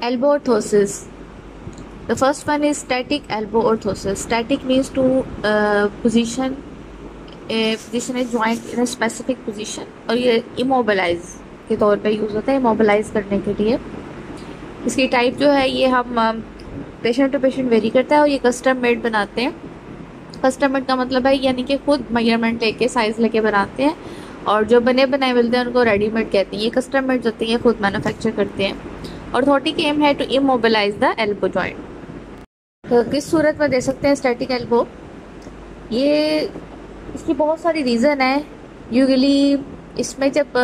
Elbow orthosis. The first one is static elbow orthosis. Static means to position a joint in a specific position, और ये immobilize के तौर पे use होता है, immobilize करने के लिए। इसकी टाइप जो है ये हम पेशेंट टू पेशेंट वेरी करता है, और ये कस्टम मेड बनाते हैं। कस्टम मेड का मतलब है यानी कि खुद मेजरमेंट लेके साइज़ लेके बनाते हैं, और जो बने बनाए मिलते हैं उनको रेडीमेड कहते हैं। ये कस्टम मेड होती हैं, खुद मैन्युफैक्चर करते हैं। ऑर्थोटिक एम है to immobilise the elbow joint. तो किस सूरत में दे सकते हैं स्टैटिक एल्बो? ये इसकी बहुत सारी रीज़न है। यूजुअली इसमें जब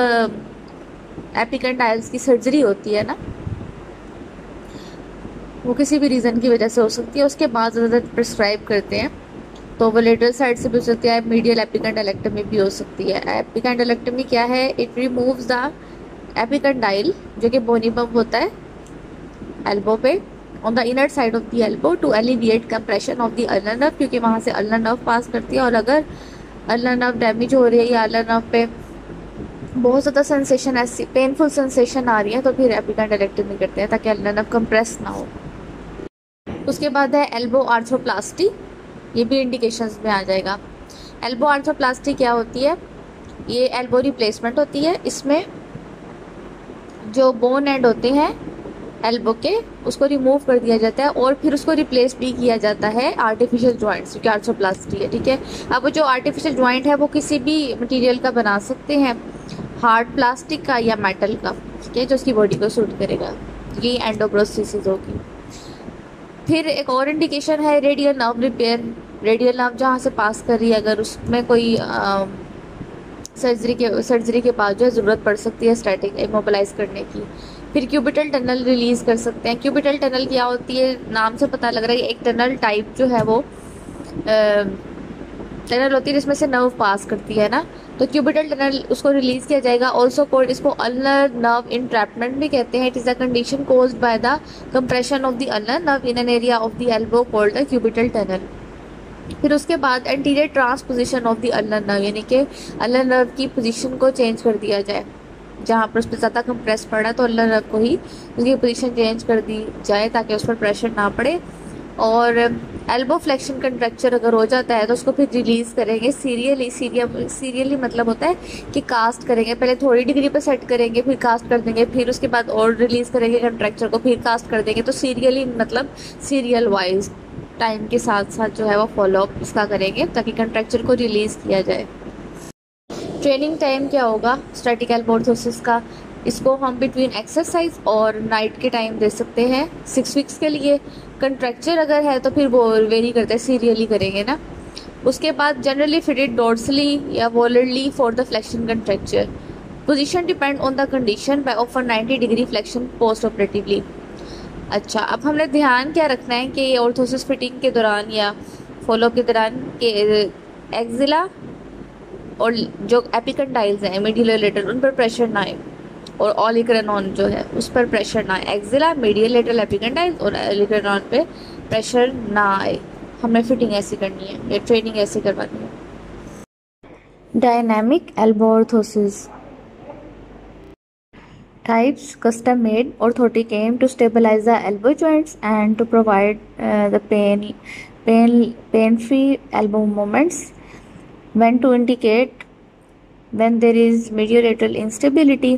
एपिकंडाइल्स की सर्जरी होती है ना, वो किसी भी रीज़न की वजह से हो सकती है, उसके बाद ज़्यादा प्रिस्क्राइब करते हैं। तो वो लेटरल साइड से भी हो सकती है, मीडियल एपिकंडाइलेक्टमी भी हो सकती है। एपिकंडाइलेक्टमी क्या है? इट रिमूव्स द एपिकंडाइल, जो कि बोनी बम्प होता है एल्बो पे, on the inner side of the elbow to alleviate compression of the ulnar nerve, क्योंकि वहाँ से अल्नर नर्व पास करती है। और अगर अल्नर नर्व डैमेज हो रही है या अल्नर नर्व पे बहुत ज़्यादा सेंसेशन, ऐसी पेनफुल सेंसेशन आ रही है, तो फिर एपिकंडाइलेक्टमी करते हैं ताकि अल्नर नर्व कंप्रेस ना हो। उसके बाद है एल्बो आर्थ्रोप्लास्टी, ये भी इंडिकेशंस में आ जाएगा। एल्बो आर्थ्रोप्लास्टी क्या होती है? ये एल्बो रिप्लेसमेंट होती है। इसमें जो बोन एंड होते हैं एल्बो के, उसको रिमूव कर दिया जाता है और फिर उसको रिप्लेस भी किया जाता है आर्टिफिशियल जॉइंट्स, क्योंकि आर्थ्रोप्लास्टी है, ठीक है। अब जो आर्टिफिशियल जॉइंट है वो किसी भी मटेरियल का बना सकते हैं, हार्ड प्लास्टिक का या मेटल का, ठीक है, जो उसकी बॉडी को सूट करेगा। ये एंडोप्रोस्थेसिस होगी। फिर एक और इंडिकेशन है radial nerve repair. Radial nerve जहाँ से पास कर रही है, अगर उसमें कोई सर्जरी के बाद जो है ज़रूरत पड़ सकती है स्टैटिक इमोबिलाइज करने की। फिर क्यूबिटल टनल रिलीज़ कर सकते हैं। क्यूबिटल टनल क्या होती है? नाम से पता लग रहा है, एक टनल टाइप जो है वो टनल होती है जिसमें से नर्व पास करती है ना, तो क्यूबिटल टनल उसको रिलीज़ किया जाएगा। ऑल्सो कोल्ड, इसको अल्नर नर्व इंट्रैपमेंट भी कहते हैं। It is a condition caused by the compression of the ulnar nerve in an area of the elbow called the cubital tunnel. फिर उसके बाद anterior transposition of the ulnar nerve, यानी कि ulnar nerve की position को change कर दिया जाए। जहाँ पर उस पर ज़्यादा कंप्रेस पड़ा तो अल्नर नर्व को ही उसकी पोजीशन चेंज कर दी जाए ताकि उस पर प्रेशर ना पड़े। और एल्बो फ्लेक्शन कंट्रैक्चर अगर हो जाता है तो उसको फिर रिलीज़ करेंगे सीरियली मतलब होता है कि कास्ट करेंगे, पहले थोड़ी डिग्री पर सेट करेंगे, फिर कास्ट कर देंगे, फिर उसके बाद और रिलीज़ करेंगे कंट्रैक्चर को, फिर कास्ट कर देंगे। तो सीरियली मतलब सीरियल वाइज टाइम के साथ साथ जो है वो फॉलोअप इसका करेंगे ताकि कंट्रैक्चर को रिलीज़ किया जाए। ट्रेनिंग टाइम क्या होगा स्टैटिक एल्बो ऑर्थोसिस का? इसको हम बिटवीन एक्सरसाइज और नाइट के टाइम दे सकते हैं 6 वीक्स के लिए। कंट्रैक्चर अगर है तो फिर वो वेरी करते हैं, सीरियली करेंगे ना। उसके बाद जनरली फिटेड डोर्सली या volarly for the flexion contracture. Position depend on the condition by offer 90 degree flexion post operatively. अच्छा, अब हमने ध्यान क्या रखना है कि ऑर्थोसिस फिटिंग के दौरान या फॉलोअप के दौरान के एक्जिला और जो एपिकंडाइल्स हैं मीडियल लेटरल, उन पर प्रेशर ना आए, और ऑलिकरेनॉन जो है उस पर प्रेशर ना आए। एक्जिला, मीडियल लेटरल एपिकंडाइल्स और ऑलिकरेनॉन पे प्रेशर ना आए। हमें फिटिंग ऐसी करनी है या ट्रेनिंग ऐसी करवानी है। Dynamic elbow orthosis types: custom made orthotic aim to stabilize the elbow joints and to provide the pain free elbow movements. When to indicate: when there is mediolateral instability,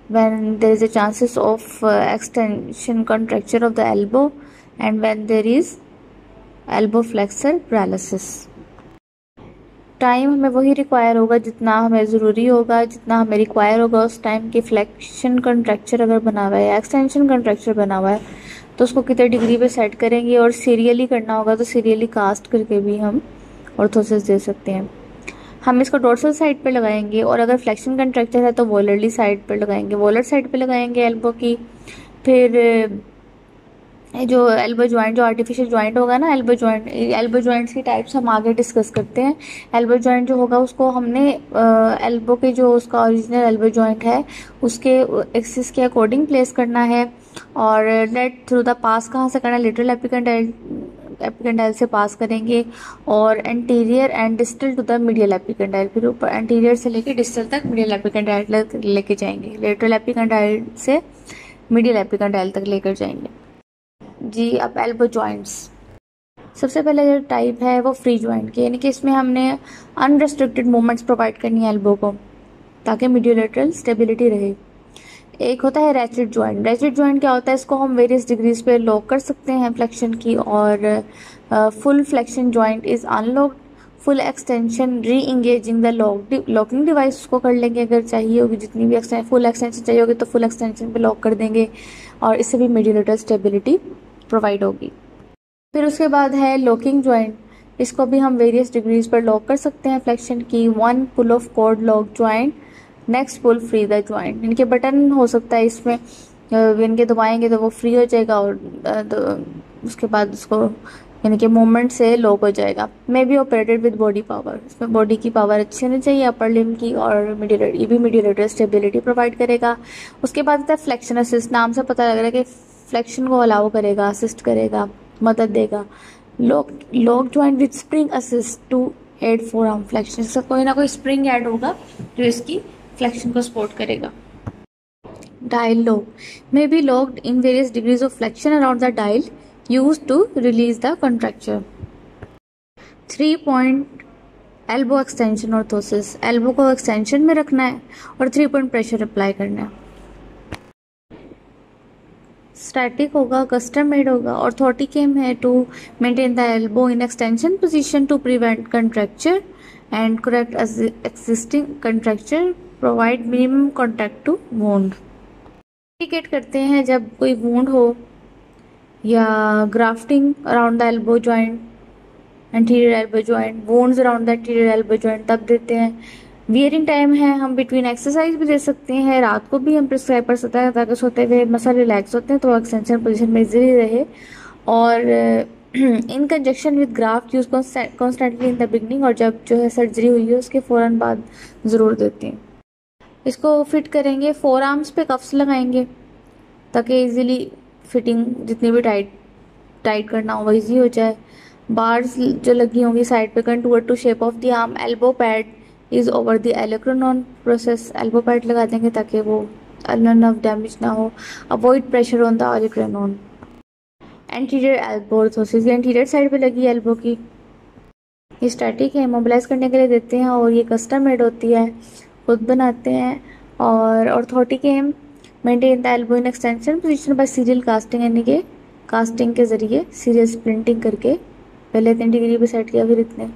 when there is a chances of extension contracture of the elbow, and when there is elbow flexor paralysis. Time हमें वही require होगा जितना हमें ज़रूरी होगा, जितना हमें require होगा उस टाइम की फ्लेक्शन कंट्रैक्चर अगर बना हुआ है या एक्सटेंशन कंट्रैक्चर बना हुआ है तो उसको कितने डिग्री पे सेट करेंगे। और सीरियली करना होगा तो सीरियली कास्ट करके भी हम ऑर्थोसिस दे सकते हैं। हम इसको डोर्सल साइड पे लगाएंगे, और अगर फ्लेक्शन कंट्रैक्चर है तो वॉलरली साइड पे लगाएंगे, वॉलर साइड पे लगाएंगे एल्बो की। फिर जो एल्बो जॉइंट, जो आर्टिफिशियल जॉइंट होगा ना, एल्बो जॉइंट्स की टाइप्स हम आगे डिस्कस करते हैं। एल्बो जॉइंट जो होगा उसको हमने एल्बो के जो उसका ओरिजिनल एल्बो जॉइंट है उसके एक्सिस के अकॉर्डिंग प्लेस करना है। और लेट थ्रू द पास कहाँ से करना है? लिटरल एपिकंडाइल से पास करेंगे, और anterior and distal to the medial epicondyle, फिर ऊपर एंटीरियर से लेके डिस्टल तक मीडियल एपिकंडाइल लेके जाएंगे। लिटरल एपिकंडाइल से मीडियल एपिकंडाइल तक लेकर जाएंगे। जी अब एल्बो जॉइंट्स, सबसे पहले जो टाइप है वो फ्री जॉइंट की, यानी कि इसमें हमने अनरेस्ट्रिक्टेड मूवमेंट्स प्रोवाइड करनी है एल्बो को ताकि मीडियोलेटरल स्टेबिलिटी रहे। एक होता है रैचेट जॉइंट। रैचेट जॉइंट क्या होता है, इसको हम वेरियस डिग्रीज पे लॉक कर सकते हैं फ्लेक्शन की, और full flexion joint is unlocked, full extension री इंगेजिंग द लॉकिंग डिवाइस उसको कर लेंगे अगर चाहिए होगी, जितनी भी फुल एक्सटेंशन चाहिए होगी तो फुल एक्सटेंशन पे लॉक कर देंगे और इससे भी मीडियोलेटरल स्टेबिलिटी प्रोवाइड होगी। फिर उसके बाद है लॉकिंग जॉइंट, इसको भी हम वेरियस डिग्रीज पर लॉक कर सकते हैं फ्लेक्शन की। One pull of cord lock joint, next pull free the joint, इनके बटन हो सकता है इसमें, इनके दबाएंगे तो वो फ्री हो जाएगा और उसके बाद उसको यानी कि मूवमेंट से लॉक हो जाएगा। May be operated with body power, इसमें बॉडी की पावर अच्छी होनी चाहिए अपर लिम की, और ये भी मीडियोलेटरल स्टेबिलिटी प्रोवाइड करेगा। उसके बाद आता है फ्लेक्शन असिस्ट, नाम से पता लग रहा है कि फ्लेक्शन को अलाउ करेगा, असिस्ट करेगा, मदद देगा। Lock joint with spring assist to aid forearm flexion, इसका कोई ना कोई स्प्रिंग ऐड होगा जो इसकी फ्लेक्शन को सपोर्ट करेगा। Dial lock may be locked in various degrees of flexion around the dial used to release the contracture. 3 point elbow extension orthosis, elbow को extension में रखना है और 3 point pressure अप्लाई करना है। स्टैटिक होगा, कस्टम मेड होगा। ऑर्थोटिक एम है to maintain the elbow in extension position to prevent contracture and correct existing contracture, provide minimum contact to wound. Indicate करते हैं जब कोई वुंड हो या grafting around the elbow joint, anterior elbow joint, wounds around the anterior elbow joint, तब देते हैं। Wearing time है, हम बिटवीन एक्सरसाइज भी दे सकते हैं, रात को भी हम प्रिस्क्राइब कर सकते हैं ताकि सोते हुए मसल रिलैक्स होते हैं तो एक्सटेंशन पोजीशन में इजीली रहे। और इन conjunction with graft use constantly in the beginning, और जब जो है सर्जरी हुई है उसके फ़ौरन बाद ज़रूर देते हैं। इसको फिट करेंगे, फोर आर्म्स पे कफ्स लगाएंगे ताकि इजीली फिटिंग जितनी भी टाइट करना हो वो ईजी हो जाए। बार्स जो लगी होंगी साइड पे contour to shape of the arm, elbow pad is over the olecranon process, elbow pad लगा देंगे ताकि वो अल्नर नर्व डैमेज ना हो। Avoid pressure on the olecranon. Anterior elbow orthosis, ये एंटीरियर साइड पे लगी एल्बो की, ये स्टैटिक है, मोबिलाइज करने के लिए देते हैं और ये कस्टम मेड होती है, खुद बनाते हैं। और orthotic aim maintain the elbow in extension position by serial casting, यानी कि कास्टिंग के जरिए सीरियल स्प्लिंटिंग करके पहले 3 डिग्री पे सेट किया फिर इतने।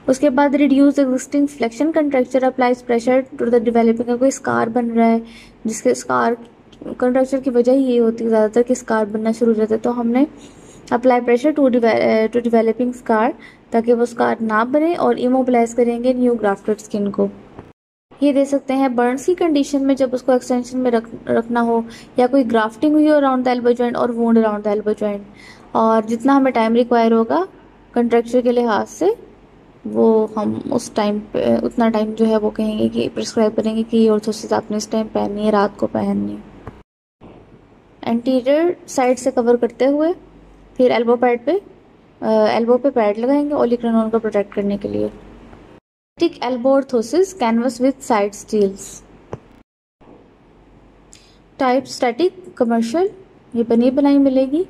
उसके बाद reduce existing flexion contracture, applies pressure to the developing, कोई स्कार बन रहा है जिसके स्कार कंट्रैक्चर की वजह ये होती है ज़्यादातर कि स्कार बनना शुरू हो जाता है, तो हमने apply pressure to developing scar ताकि वो स्कार ना बने, और इमोबिलाइज करेंगे न्यू ग्राफ्टेड स्किन को। ये दे सकते हैं बर्न्स की कंडीशन में जब उसको एक्सटेंशन में रखना हो, या कोई ग्राफ्टिंग हुई हो अराउंड द एल्बो जॉइंट और wound around the elbow joint, और जितना हमें टाइम रिक्वायर होगा कंट्रैक्चर के लिहाज से वो हम उस टाइम पे उतना टाइम जो है वो कहेंगे कि प्रिस्क्राइब करेंगे कि ये ऑर्थोसिस आपने इस टाइम पहननी है, रात को पहननी है। एंटीरियर साइड से कवर करते हुए फिर एल्बो पे पैड लगाएंगे ओलिक्रोनॉन को प्रोटेक्ट करने के लिए। Static elbow orthosis, canvas with side steels. Type static, commercial, ये बनी बनाई मिलेगी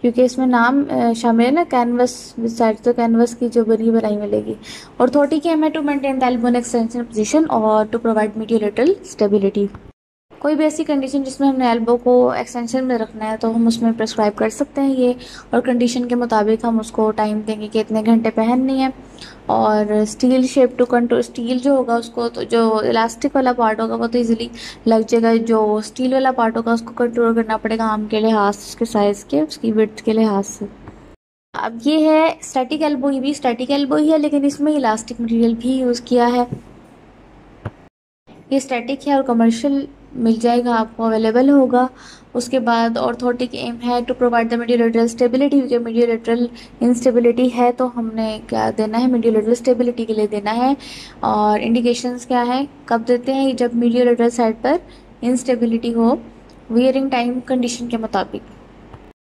क्योंकि इसमें नाम शामिल है ना कैनवस विद साइड, तो कैनवस की जो बनी बनाई मिलेगी। ऑर्थोटिक एम है to maintain the elbow in extension position और टू प्रोवाइड मीडियोलेटरल स्टेबिलिटी। कोई भी ऐसी कंडीशन जिसमें हमने एल्बो को एक्सटेंशन में रखना है तो हम उसमें प्रेस्क्राइब कर सकते हैं ये, और कंडीशन के मुताबिक हम उसको टाइम देंगे कि इतने घंटे पहननी है। और steel shape to control, steel जो होगा उसको तो जो इलास्टिक वाला पार्ट होगा वो तो इजीली लग जाएगा, जो स्टील वाला पार्ट होगा उसको कंट्रोल करना पड़ेगा आर्म के लिहाज से, उसके साइज़ के, उसकी विड्थ के लिहाज से। अब ये है स्टैटिक एल्बो, ये भी स्टैटिक एल्बो ही है लेकिन इसमें इलास्टिक मटेरियल भी यूज़ किया है। ये स्टैटिक है और कमर्शियल मिल जाएगा आपको, अवेलेबल होगा। उसके बाद ऑर्थोटिक एम है to provide the mediolateral stability, क्योंकि मीडियोलेटरल इंस्टेबिलिटी है तो हमने क्या देना है, मीडियोलेटरल स्टेबिलिटी के लिए देना है। और इंडिकेशंस क्या है, कब देते हैं, जब मीडियोलेटरल साइड पर इंस्टेबिलिटी हो, वियरिंग टाइम कंडीशन के मुताबिक।